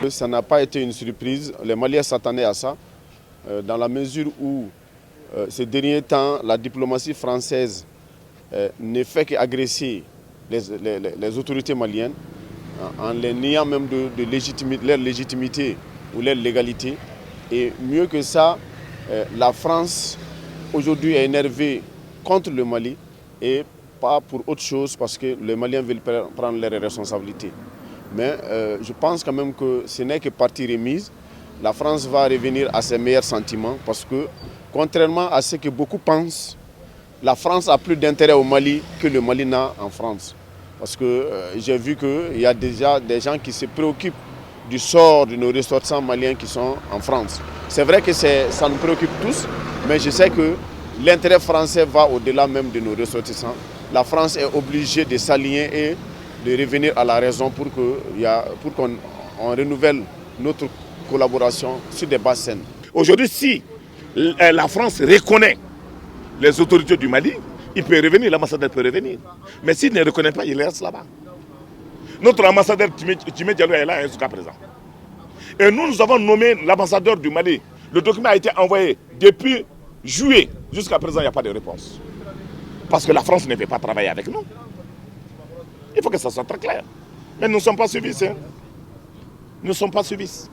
Ça n'a pas été une surprise, les Maliens s'attendaient à ça, dans la mesure où ces derniers temps, la diplomatie française ne fait qu'agresser les autorités maliennes en les niant même leur légitimité ou leur légalité. Et mieux que ça, la France aujourd'hui est énervée contre le Mali et pas pour autre chose parce que les Maliens veulent prendre leurs responsabilités. Mais je pense quand même que ce n'est que partie remise. La France va revenir à ses meilleurs sentiments parce que, contrairement à ce que beaucoup pensent, la France a plus d'intérêt au Mali que le Mali n'a en France. Parce que j'ai vu qu'il y a déjà des gens qui se préoccupent du sort de nos ressortissants maliens qui sont en France. C'est vrai que ça nous préoccupe tous, mais je sais que l'intérêt français va au-delà même de nos ressortissants. La France est obligée de s'aligner et de revenir à la raison pour qu'on renouvelle notre collaboration sur des bases saines. Aujourd'hui, si la France reconnaît les autorités du Mali, il peut revenir, l'ambassadeur peut revenir. Mais s'il ne reconnaît pas, il reste là-bas. Notre ambassadeur Timé Diallo est là jusqu'à présent. Et nous avons nommé l'ambassadeur du Mali. Le document a été envoyé depuis juillet. Jusqu'à présent, il n'y a pas de réponse. Parce que la France ne veut pas travailler avec nous. Il faut que ça soit très clair. Mais nous ne sommes pas suivis. Hein. Nous ne sommes pas suivis.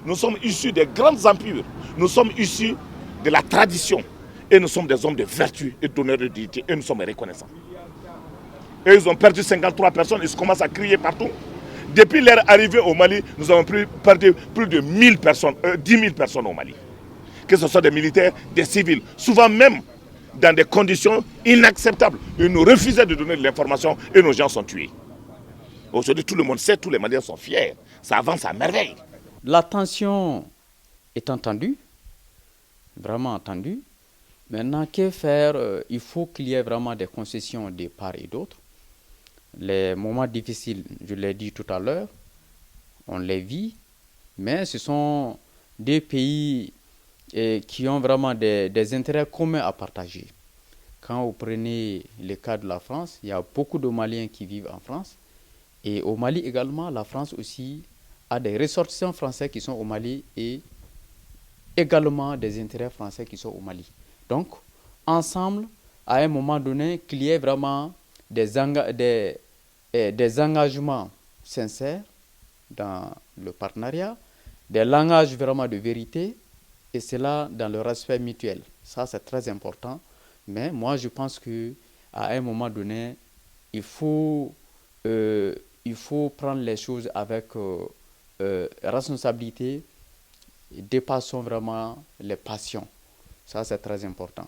Nous sommes issus des grandes empires. Nous sommes issus de la tradition. Et nous sommes des hommes de vertu et d'honneur et de dignité. Et nous sommes reconnaissants. Et ils ont perdu 53 personnes. Ils commencent à crier partout. Depuis leur arrivée au Mali, nous avons perdu plus de 10 000 personnes au Mali. Que ce soit des militaires, des civils. Souvent même dans des conditions inacceptables. Ils nous refusaient de donner de l'information et nos gens sont tués. Aujourd'hui, tout le monde sait, tous les Maliens sont fiers. Ça avance à merveille. La tension est entendue, vraiment entendue. Maintenant, que faire? Il faut qu'il y ait vraiment des concessions de part et d'autre. Les moments difficiles, je l'ai dit tout à l'heure, on les vit, mais ce sont des pays qui ont vraiment des intérêts communs à partager. Quand vous prenez le cas de la France, il y a beaucoup de Maliens qui vivent en France. Et au Mali également, la France aussi a des ressortissants français qui sont au Mali et également des intérêts français qui sont au Mali. Donc, ensemble, à un moment donné, qu'il y ait vraiment des engagements sincères dans le partenariat, des langages vraiment de vérité, et cela dans le respect mutuel. Ça, c'est très important. Mais moi, je pense qu'à un moment donné, il faut prendre les choses avec responsabilité, et dépassons vraiment les passions. Ça, c'est très important.